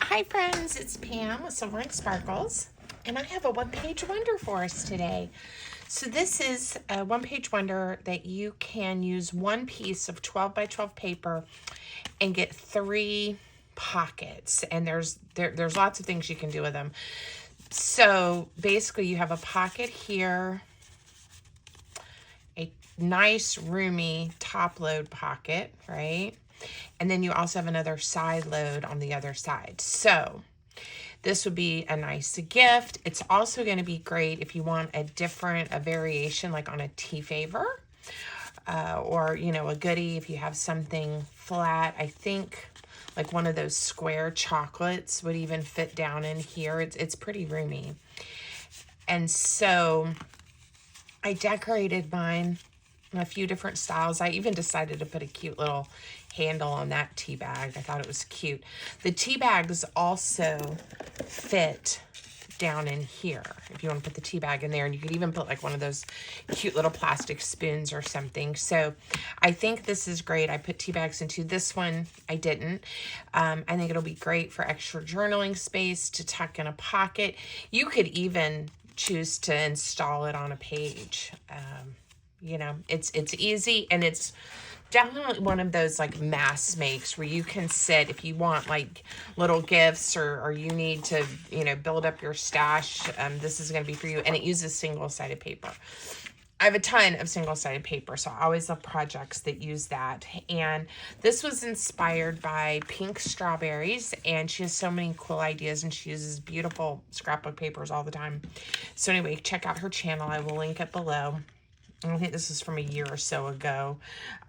Hi friends, it's Pam with Silver and Sparkles, and I have a one-page wonder for us today. So this is a one-page wonder that you can use one piece of 12 by 12 paper and get 3 pockets, and there's lots of things you can do with them. So basically you have a pocket here, a nice roomy top load pocket, right? And then you also have another side load on the other side. So this would be a nice gift. It's also going to be great if you want a variation, like on a tea favor, or, a goodie if you have something flat. I think like one of those square chocolates would even fit down in here. It's pretty roomy. And so I decorated mine in a few different styles. I even decided to put a cute little handle on that tea bag. I thought it was cute. The tea bags also fit down in here if you want to put the tea bag in there, and you could even put like one of those cute little plastic spoons or something. So I think this is great. I put tea bags into this one. I didn't. I think it'll be great for extra journaling space to tuck in a pocket. You could even choose to install it on a page. It's easy, and it's definitely one of those like mass makes where you can sit if you want like little gifts, or you need to, build up your stash. This is going to be for you, and it uses single-sided paper. I have a ton of single-sided paper, so I always love projects that use that. And this was inspired by Pink Strawberries, and she has so many cool ideas, and she uses beautiful scrapbook papers all the time. So anyway, check out her channel. I will link it below. I think this is from a year or so ago.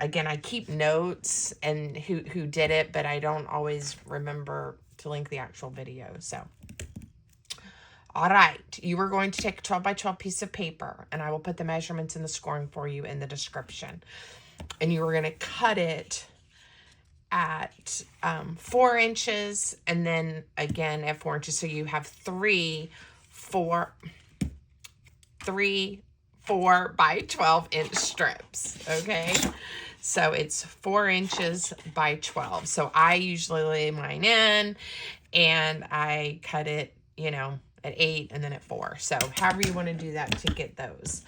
Again, I keep notes and who did it, but I don't always remember to link the actual video. So, all right, you are going to take a 12 by 12 piece of paper, and I will put the measurements and the scoring for you in the description. And you are going to cut it at 4 inches, and then again at 4 inches. So you have 3 4 by 12 inch strips. Okay, so it's 4 inches by 12. So I usually lay mine in, and I cut it, at 8 and then at 4. So however you want to do that to get those.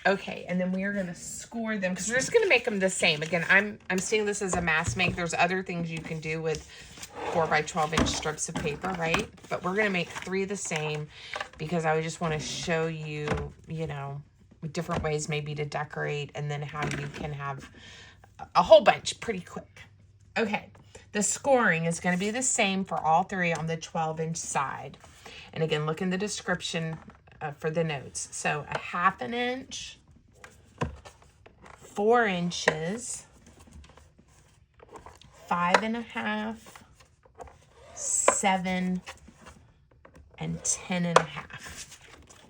Okay, and then we are going to score them because we're just going to make them the same. Again, I'm seeing this as a mass make. There's other things you can do with 4 by 12 inch strips of paper, right? But we're going to make 3 the same because I just want to show you, different ways maybe to decorate, and then how you can have a whole bunch pretty quick. Okay, the scoring is going to be the same for all 3 on the 12-inch side. And again, look in the description for the notes. So a 1/2 inch, 4 inches, 5 1/2, 7, and 10 1/2.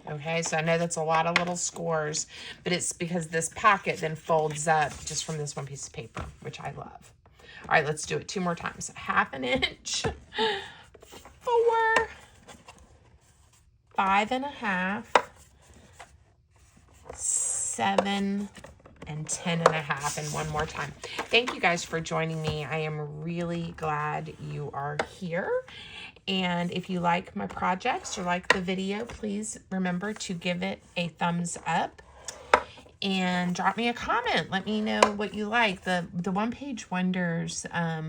Okay, so I know that's a lot of little scores, but it's because this pocket then folds up just from this one piece of paper, which I love. All right, let's do it 2 more times. 1/2 inch, 4, 5 1/2, 7, and 10 1/2, and one more time. Thank you guys for joining me. I am really glad you are here. And if you like my projects or like the video, please remember to give it a thumbs up and drop me a comment. Let me know what you like. The one-page wonders, I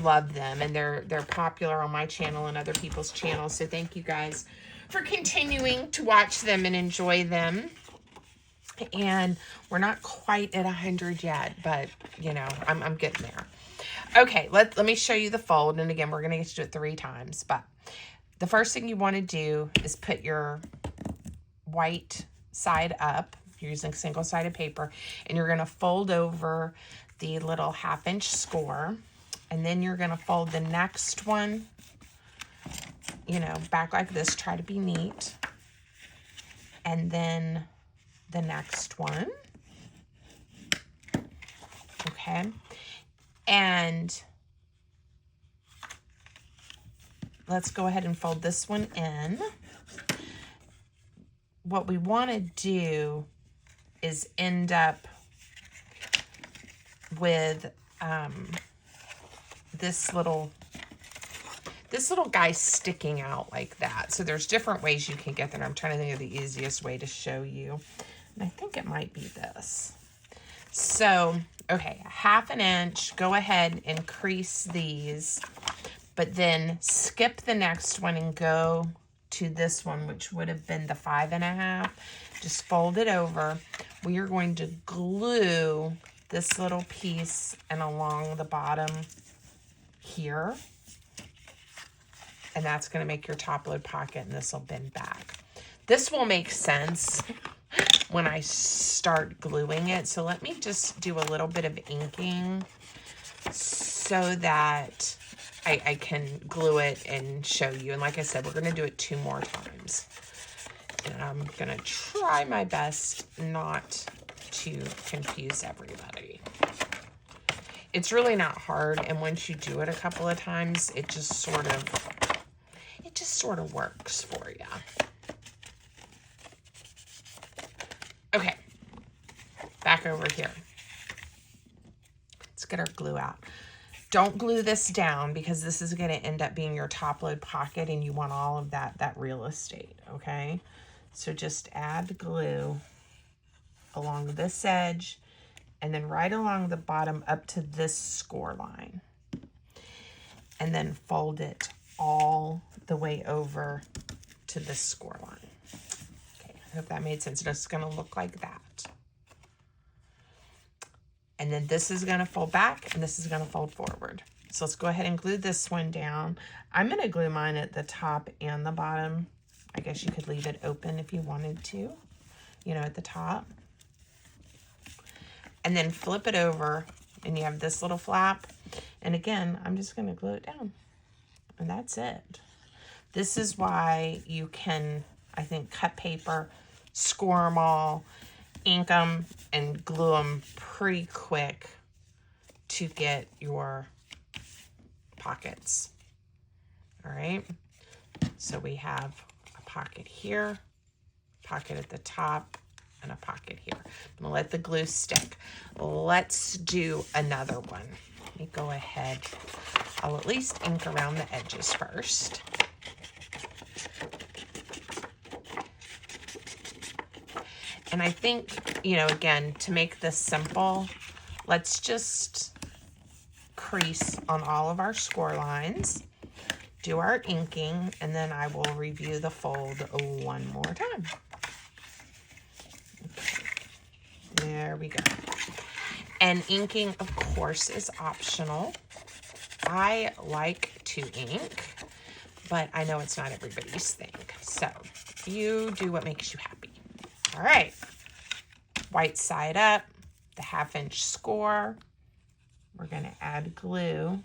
love them, and they're popular on my channel and other people's channels. So thank you guys for continuing to watch them and enjoy them. And we're not quite at 100 yet, but I'm getting there. Okay, let me show you the fold. And again, we're going to get to do it 3 times. But the first thing you want to do is put your white side up. You're using single-sided paper. And you're going to fold over the little 1/2 inch score. And then you're going to fold the next one, back like this. Try to be neat. And then the next one. Okay. And let's go ahead and fold this one in. What we want to do is end up with this little this little guy's sticking out like that. So there's different ways you can get there. I'm trying to think of the easiest way to show you. And I think it might be this. So, okay, 1/2 inch, go ahead and crease these, but then skip the next one and go to this one, which would have been the 5.5. Just fold it over. We are going to glue this little piece and along the bottom here. And that's going to make your top load pocket, and this will bend back. This will make sense when I start gluing it. So let me just do a little bit of inking so that I can glue it and show you. And like I said, we're going to do it 2 more times. And I'm going to try my best not to confuse everybody. It's really not hard, and once you do it a couple of times, it just sort of works for you. Okay, back over here. Let's get our glue out. Don't glue this down because this is going to end up being your top load pocket, and you want all of that real estate, okay? So just add glue along this edge and then right along the bottom up to this score line. And then fold it all the way over to this score line. Okay, I hope that made sense. It's going to look like that. And then this is going to fold back and this is going to fold forward. So let's go ahead and glue this one down. I'm going to glue mine at the top and the bottom. I guess you could leave it open if you wanted to, you know, at the top. And then flip it over and you have this little flap. And again, I'm just going to glue it down. And that's it. This is why you can, I think, cut paper, score them all, ink them, and glue them pretty quick to get your pockets. All right. So we have a pocket here, pocket at the top, and a pocket here. I'm gonna let the glue stick. Let's do another one. Let me go ahead. I'll at least ink around the edges first. And I think, you know, again, to make this simple, let's just crease on all of our score lines, do our inking, and then I will review the fold one more time. Okay. There we go. And inking, of course, is optional. I like to ink, but I know it's not everybody's thing. So you do what makes you happy. All right, white side up, the 1/2 inch score. We're gonna add glue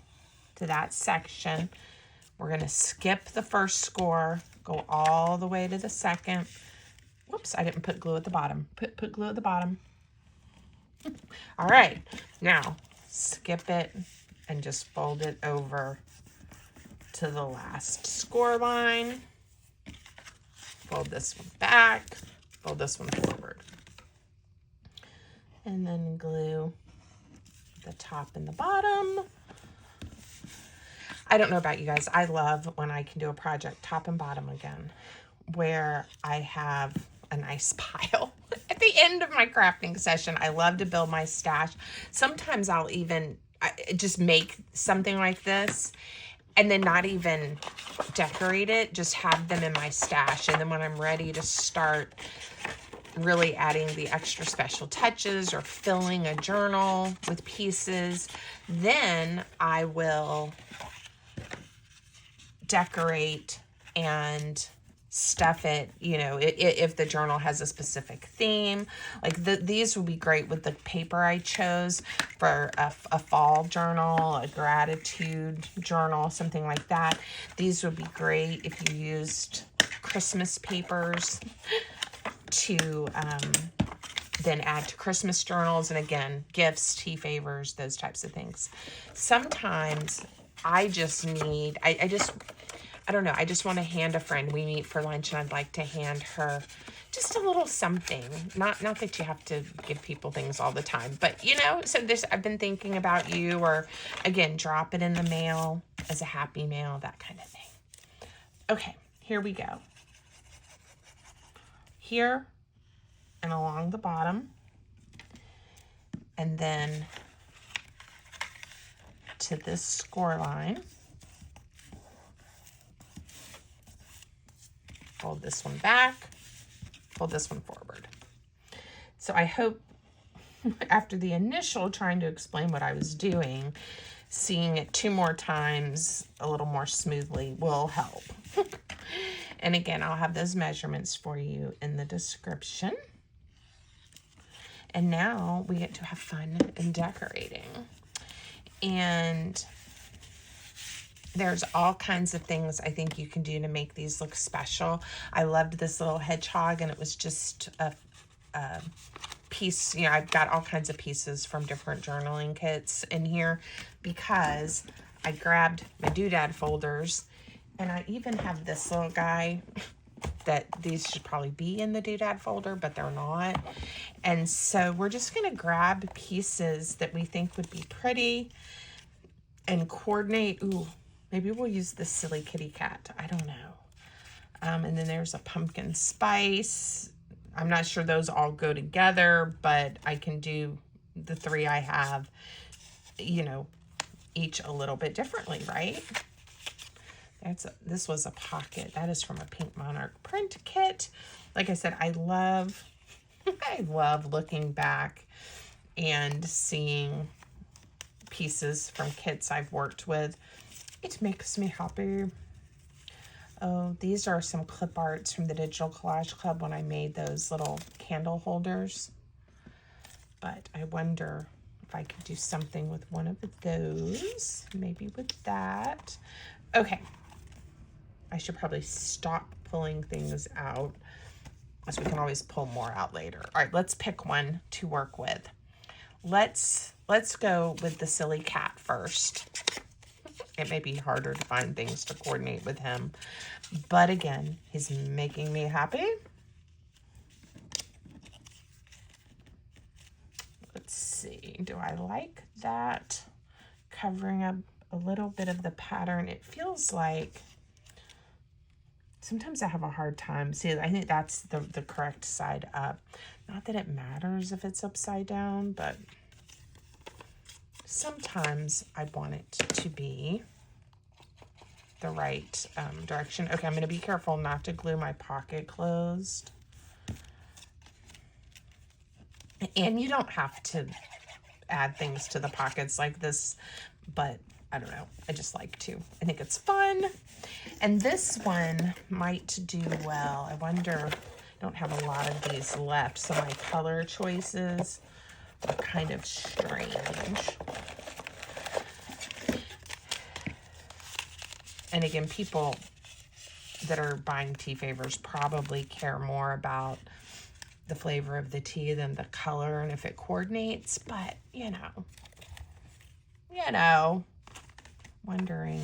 to that section. We're gonna skip the first score, go all the way to the second. Whoops, I didn't put glue at the bottom. Put glue at the bottom. All right, now skip it and just fold it over to the last score line. Fold this one back. Fold this one forward. And then glue the top and the bottom. I don't know about you guys. I love when I can do a project top and bottom again, where I have a nice pile. At the end of my crafting session, I love to build my stash. Sometimes I'll even just make something like this and then not even decorate it, just have them in my stash. And then when I'm ready to start really adding the extra special touches or filling a journal with pieces, then I will decorate and stuff it, you know, if the journal has a specific theme. Like these will be great with the paper I chose for a fall journal, a gratitude journal, something like that. These would be great if you used Christmas papers to then add to Christmas journals, and again, gifts, tea favors, those types of things. Sometimes I just need, I don't know, I just want to hand a friend. We meet for lunch and I'd like to hand her just a little something. Not that you have to give people things all the time, but you know, so I've been thinking about you, or again, drop it in the mail. as a happy mail, that kind of thing. Okay, here we go. Here and along the bottom, and then to this score line. Fold this one back, fold this one forward. So I hope after the initial trying to explain what I was doing, seeing it 2 more times a little more smoothly will help. And again, I'll have those measurements for you in the description. And now we get to have fun in decorating. And there's all kinds of things I think you can do to make these look special. I loved this little hedgehog, and it was just a piece. You know, I've got all kinds of pieces from different journaling kits in here because I grabbed my doodad folders, and I even have this little guy that these should probably be in the doodad folder, but they're not. And so we're just going to grab pieces that we think would be pretty and coordinate. Ooh, maybe we'll use the silly kitty cat. I don't know. And then there's a pumpkin spice. I'm not sure those all go together, but I can do the 3 I have, you know, each a little bit differently, right? This was a pocket. That is from a Pink Monarch print kit. Like I said, I love looking back and seeing pieces from kits I've worked with. It makes me happy. Oh, these are some clip arts from the Digital Collage Club when I made those little candle holders. But I wonder if I could do something with one of those. Maybe with that. Okay. I should probably stop pulling things out, as we can always pull more out later. All right, let's pick one to work with. Let's go with the silly cat first. It may be harder to find things to coordinate with him, but again, he's making me happy. Let's see, do I like that covering up a little bit of the pattern? It feels like sometimes I have a hard time. See, I think that's the correct side up. Not that it matters if it's upside down, but sometimes I want it to be the right direction. Okay, I'm going to be careful not to glue my pocket closed. And you don't have to add things to the pockets like this, but I don't know. I just like to. I think it's fun. And this one might do well. I wonder, I don't have a lot of these left, so my color choices are kind of strange. And again, people that are buying tea favors probably care more about the flavor of the tea than the color and if it coordinates, but you know, wondering.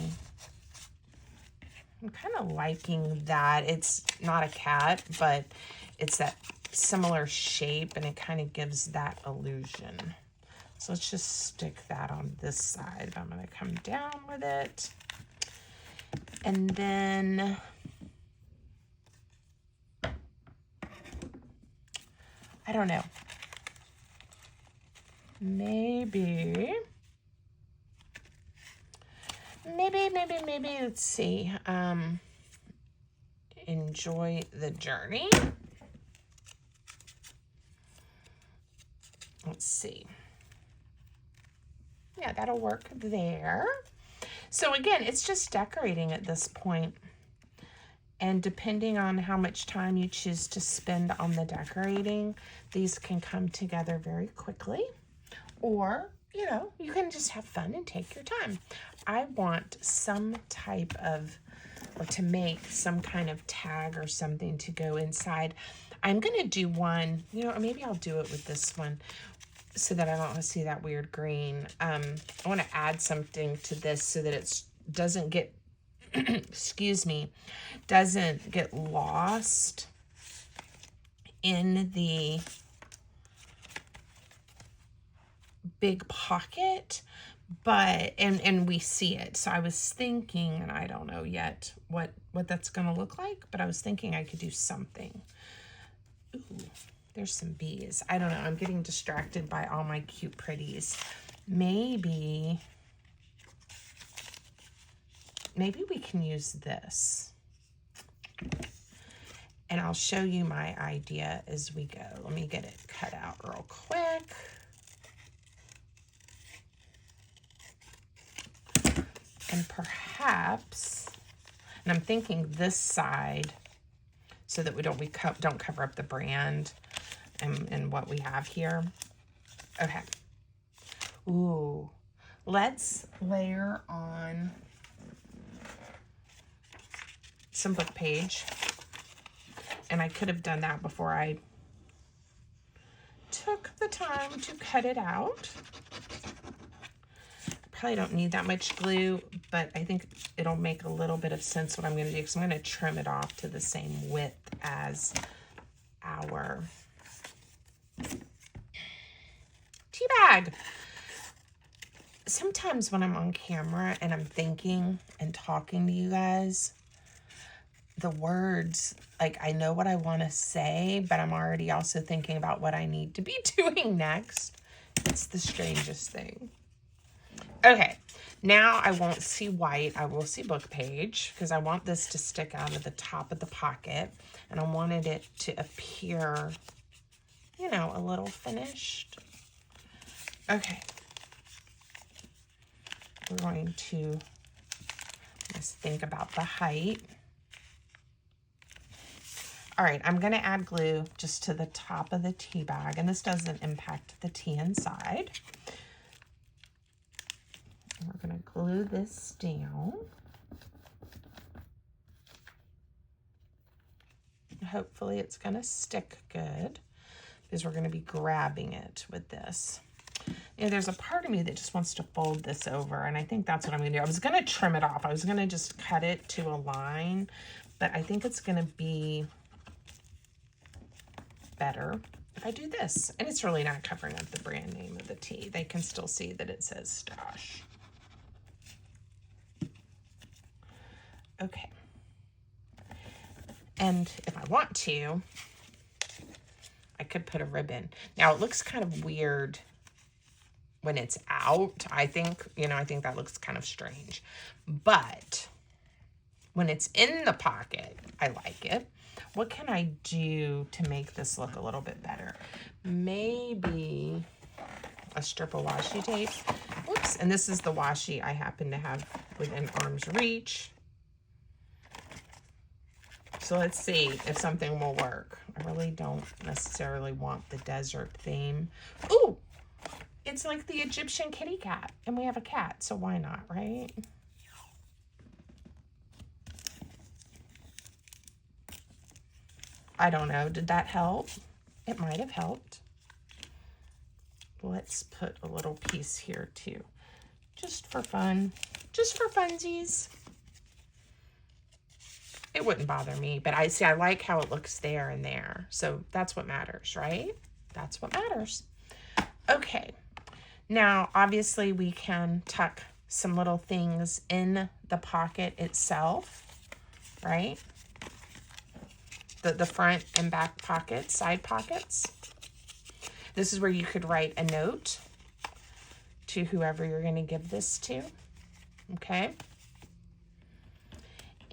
I'm kind of liking that. It's not a cat, but it's that similar shape, and it kind of gives that illusion. So let's just stick that on this side. I'm going to come down with it. And then I don't know. Maybe, let's see. Enjoy the journey. Let's see. Yeah, that'll work there. So again, it's just decorating at this point. And depending on how much time you choose to spend on the decorating, these can come together very quickly. Or, you know, you can just have fun and take your time. I want some type of, or to make some kind of tag or something to go inside. I'm going to do one, you know, or maybe I'll do it with this one so that I don't see that weird green. I want to add something to this so that it doesn't get, excuse me, doesn't get lost in the big pocket, but, and we see it. So I was thinking, and I don't know yet what that's going to look like, but I was thinking I could do something. Ooh, there's some bees. I don't know. I'm getting distracted by all my cute pretties. Maybe we can use this. And I'll show you my idea as we go. Let me get it cut out real quick. And perhaps, and I'm thinking this side so that we don't cover up the brand and what we have here. Okay. Ooh, let's layer on some book page. And I could have done that before I took the time to cut it out. Probably don't need that much glue, but I think it'll make a little bit of sense what I'm going to do, because I'm going to trim it off to the same width as our tea bag. Sometimes when I'm on camera and I'm thinking and talking to you guys, the words, like, I know what I want to say, but I'm already also thinking about what I need to be doing next. It's the strangest thing. Okay, now I won't see white. I will see book page, because I want this to stick out of the top of the pocket, and I wanted it to appear, you know, a little finished. Okay. We're going to just think about the height. All right, I'm going to add glue just to the top of the tea bag, and this doesn't impact the tea inside. We're going to glue this down. Hopefully it's going to stick good, because we're going to be grabbing it with this. You know, there's a part of me that just wants to fold this over, and I think that's what I'm going to do. I was going to trim it off. I was going to just cut it to a line, but I think it's going to be better if I do this. And it's really not covering up the brand name of the tea. They can still see that it says Stash. Okay. And if I want to, I could put a ribbon. Now it looks kind of weird when it's out. I think, you know, I think that looks kind of strange. But when it's in the pocket, I like it. What can I do to make this look a little bit better? Maybe a strip of washi tape. Whoops. And this is the washi I happen to have within arm's reach. So let's see if something will work. I really don't necessarily want the desert theme. Ooh, it's like the Egyptian kitty cat, and we have a cat, so why not, right? I don't know. Did that help? It might have helped. Let's put a little piece here too, just for fun, just for funsies. It wouldn't bother me, but I like how it looks there and there. So that's what matters, right? That's what matters. Okay. Now, obviously we can tuck some little things in the pocket itself, right? The front and back pockets, side pockets. This is where you could write a note to whoever you're going to give this to. Okay.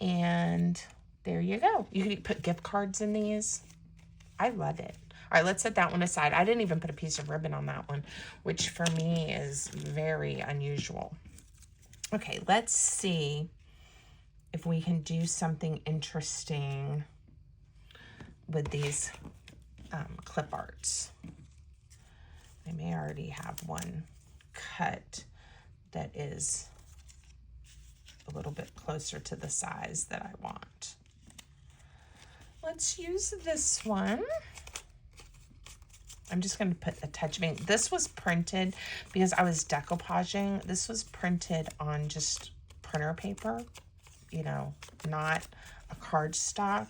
And there you go. You could put gift cards in these. I love it. All right, let's set that one aside. I didn't even put a piece of ribbon on that one, which for me is very unusual. Okay, let's see if we can do something interesting with these clip arts. I may already have one cut that is a little bit closer to the size that I want. Let's use this one. I'm just going to put a touch of ink. This was printed because I was decoupaging. This was printed on just printer paper, you know, not a cardstock.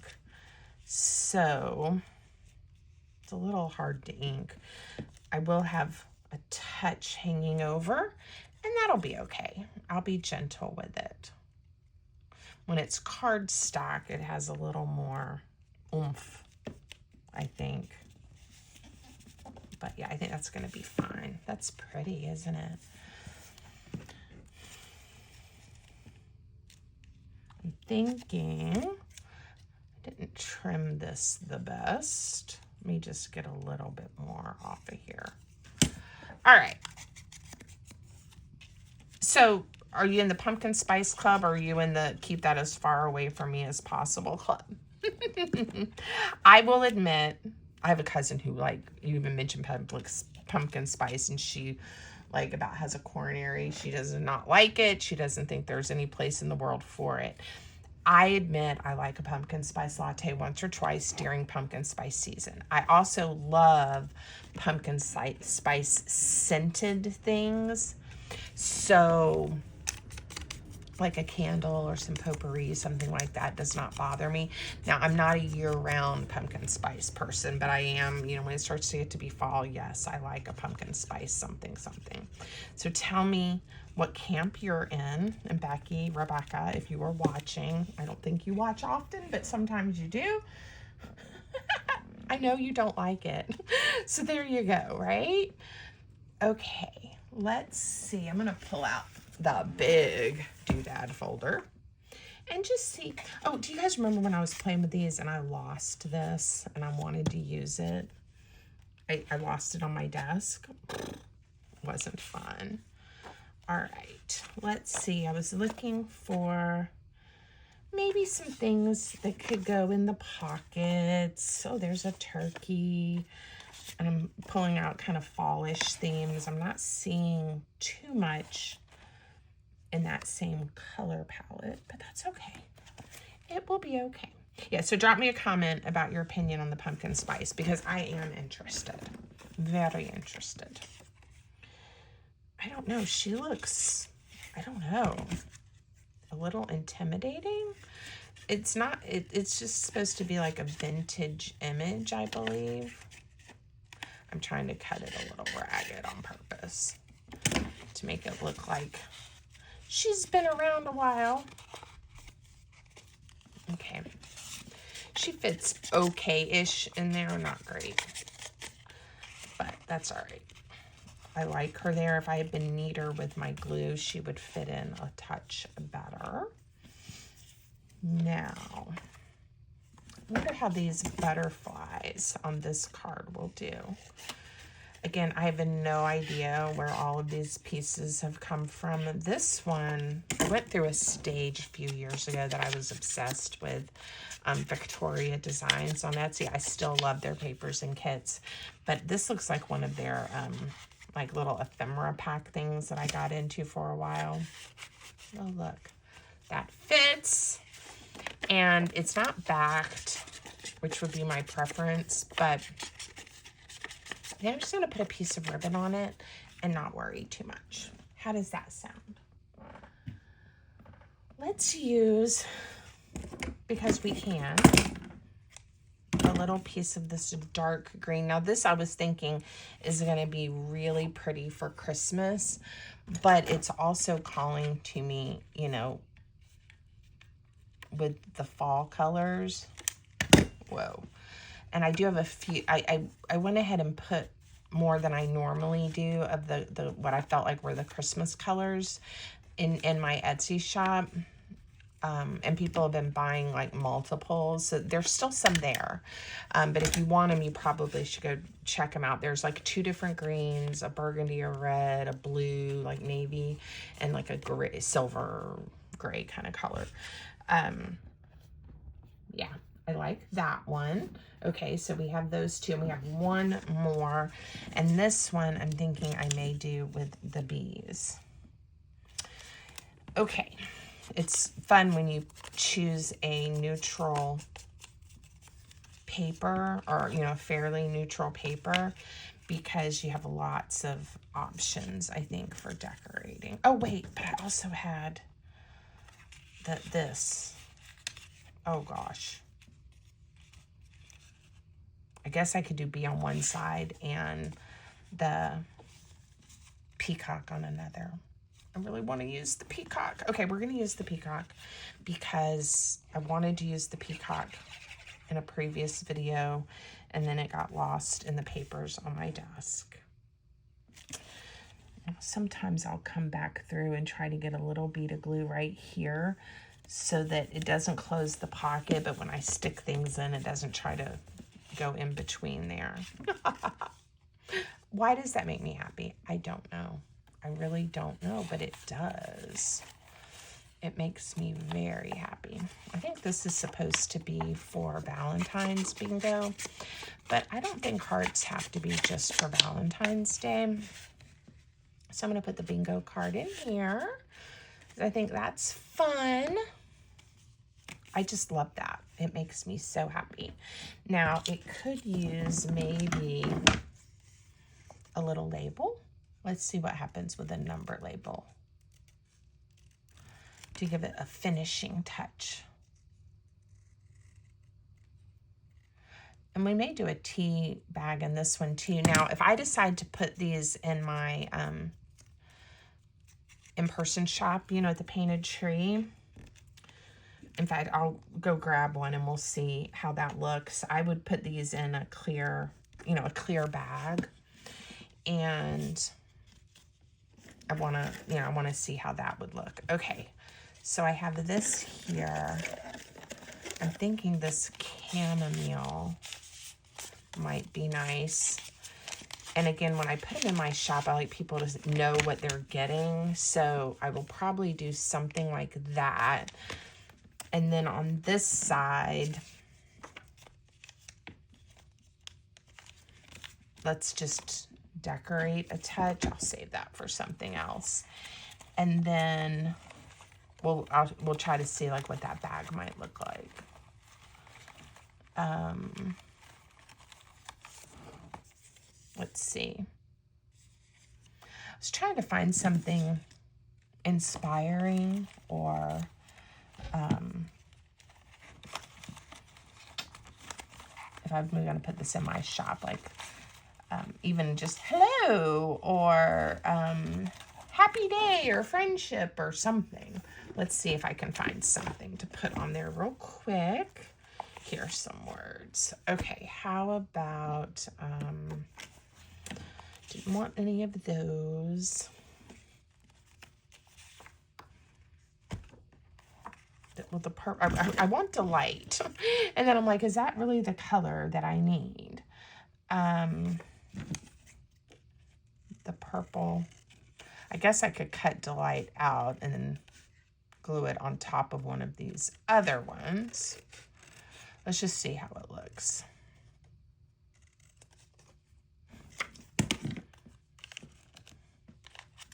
So it's a little hard to ink. I will have a touch hanging over, And that'll be okay. I'll be gentle with it. When it's cardstock, it has a little more oomph, I think. But yeah, I think that's going to be fine. That's pretty, isn't it? I'm thinking I didn't trim this the best. Let me just get a little bit more off of here. All right. So are you in the pumpkin spice club, or are you in the keep that as far away from me as possible club? I will admit, I have a cousin who, like, you even mentioned pumpkin spice, and she like about has a coronary. She does not like it. She doesn't think there's any place in the world for it. I admit I like a pumpkin spice latte once or twice during pumpkin spice season. I also love pumpkin spice scented things. So like a candle or some potpourri, something like that does not bother me. Now, I'm not a year-round pumpkin spice person, but I am, you know, when it starts to get to be fall, yes, I like a pumpkin spice something. So tell me what camp you're in. And Becky, Rebecca, if you were watching, I don't think you watch often, but sometimes you do. I know you don't like it. So there you go, right? Okay, let's see. I'm going to pull out the big doodad folder and just see. Oh, do you guys remember when I was playing with these and I lost this and I wanted to use it? I lost it on my desk. Wasn't fun. All right, let's see. I was looking for maybe some things that could go in the pockets. Oh, there's a turkey. And I'm pulling out kind of fallish themes. I'm not seeing too much in that same color palette, but that's okay. It will be okay. Yeah, so drop me a comment about your opinion on the pumpkin spice, because I am interested. Very interested. I don't know. She looks, I don't know, a little intimidating. It's not, it's just supposed to be like a vintage image, I believe. I'm trying to cut it a little ragged on purpose to make it look like she's been around a while. Okay. She fits okay-ish in there, not great. But that's all right. I like her there. If I had been neater with my glue, she would fit in a touch better. Now, I wonder how these butterflies on this card will do. Again, I have no idea where all of these pieces have come from. This one, I went through a stage a few years ago that I was obsessed with Victoria Designs on Etsy. I still love their papers and kits, but this looks like one of their like little ephemera pack things that I got into for a while. Oh, look, that fits. And it's not backed, which would be my preference, but I'm just going to put a piece of ribbon on it and not worry too much. How does that sound? Let's use, because we can, a little piece of this dark green. Now this I was thinking is going to be really pretty for Christmas, but it's also calling to me, you know, with the fall colors. Whoa. And I do have a few, I went ahead and put more than I normally do of the what I felt like were the Christmas colors in my Etsy shop. And people have been buying like multiples, so there's still some there. But if you want them, you probably should go check them out. There's like 2 different greens, a burgundy, a red, a blue, like navy, and like a gray, silver gray kind of color. Yeah, I like that one. Okay, so we have those 2, and we have one more. And this one I'm thinking I may do with the bees. Okay, it's fun when you choose a neutral paper, or, you know, fairly neutral paper, because you have lots of options, I think, for decorating. Oh, wait, but I also had this. Oh, gosh. I guess I could do bee on one side and the peacock on another. I really want to use the peacock. Okay, we're going to use the peacock because I wanted to use the peacock in a previous video, and then it got lost in the papers on my desk. Sometimes I'll come back through and try to get a little bead of glue right here so that it doesn't close the pocket, but when I stick things in, it doesn't try to go in between there. Why does that make me happy? I don't know. I really don't know, but it does. It makes me very happy. I think this is supposed to be for Valentine's bingo, but I don't think hearts have to be just for Valentine's Day. So I'm going to put the bingo card in here. I think that's fun. I just love that. It makes me so happy. Now, it could use maybe a little label. Let's see what happens with a number label to give it a finishing touch. And we may do a tea bag in this one too. Now, if I decide to put these in my in-person shop, you know, at the Painted Tree, in fact, I'll go grab one and we'll see how that looks. I would put these in a clear, you know, a clear bag. And I want to, you know, I want to see how that would look. Okay, so I have this here. I'm thinking this chamomile might be nice. And again, when I put them in my shop, I like people to know what they're getting. So I will probably do something like that. And then on this side, let's just decorate a touch. I'll save that for something else. And then we'll try to see like what that bag might look like. Let's see. I was trying to find something inspiring or if I'm going to put this in my shop, like even just hello or happy day or friendship or something. Let's see if I can find something to put on there real quick. Here's some words. Okay, how about, didn't want any of those. Well, the I want delight. And then I'm like, is that really the color that I need? The purple. I guess I could cut delight out and then glue it on top of one of these other ones. Let's just see how it looks.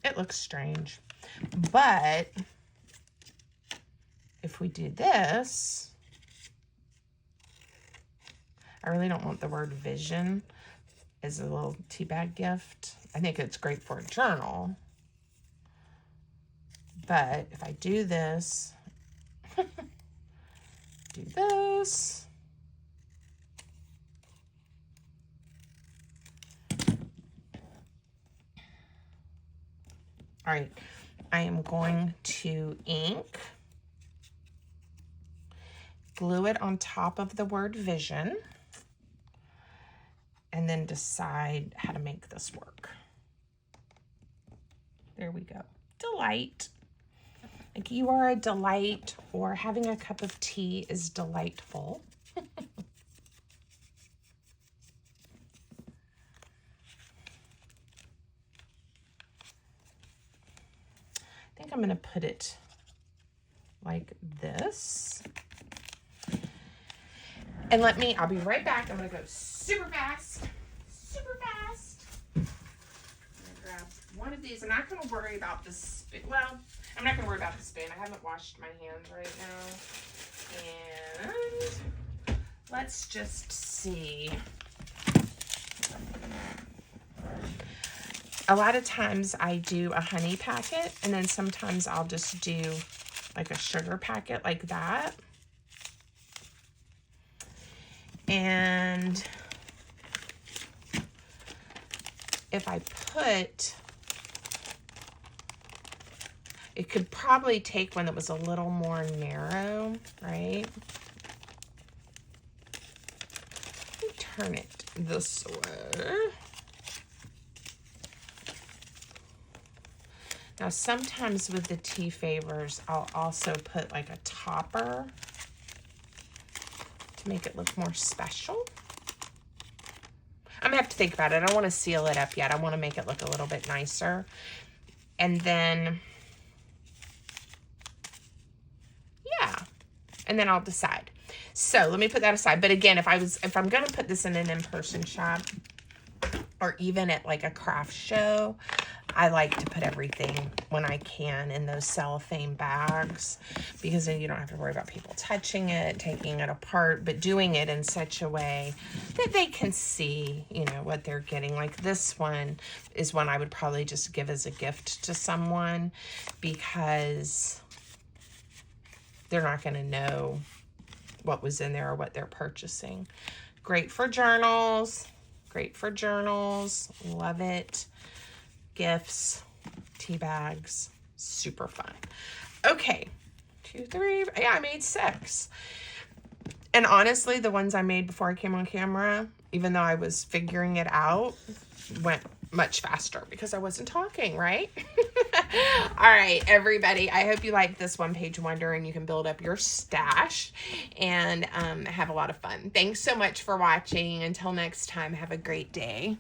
It looks strange, but if we do this, I really don't want the word vision as a little tea bag gift. I think it's great for a journal. But if I do this, do this. All right, I am going to ink, glue it on top of the word vision, and then decide how to make this work. There we go. Delight. Like you are a delight, or having a cup of tea is delightful. I think I'm going to put it like this. And I'll be right back. I'm going to go super fast. Super fast. I'm going to grab one of these. I'm not going to worry about the spoon. Well, I'm not going to worry about the spoon. I haven't washed my hands right now. And let's just see. A lot of times I do a honey packet, and then sometimes I'll just do like a sugar packet like that. And if I put It could probably take one that was a little more narrow, right? Let me turn it this way. Now, sometimes with the tea favors, I'll also put like a topper to make it look more special. I'm gonna have to think about it. I don't want to seal it up yet. I want to make it look a little bit nicer. And then, yeah, and then I'll decide. So let me put that aside. But again, if I'm gonna put this in an in-person shop or even at like a craft show, I like to put everything when I can in those cellophane bags, because then you don't have to worry about people touching it, taking it apart, but doing it in such a way that they can see, you know, what they're getting. Like this one is one I would probably just give as a gift to someone, because they're not going to know what was in there or what they're purchasing. Great for journals. Great for journals. Love it. Gifts, tea bags, super fun. Okay, 2, 3, yeah, I made 6. And honestly, the ones I made before I came on camera, even though I was figuring it out, went much faster because I wasn't talking, right? All right, everybody, I hope you like this one-page wonder and you can build up your stash and have a lot of fun. Thanks so much for watching. Until next time, have a great day.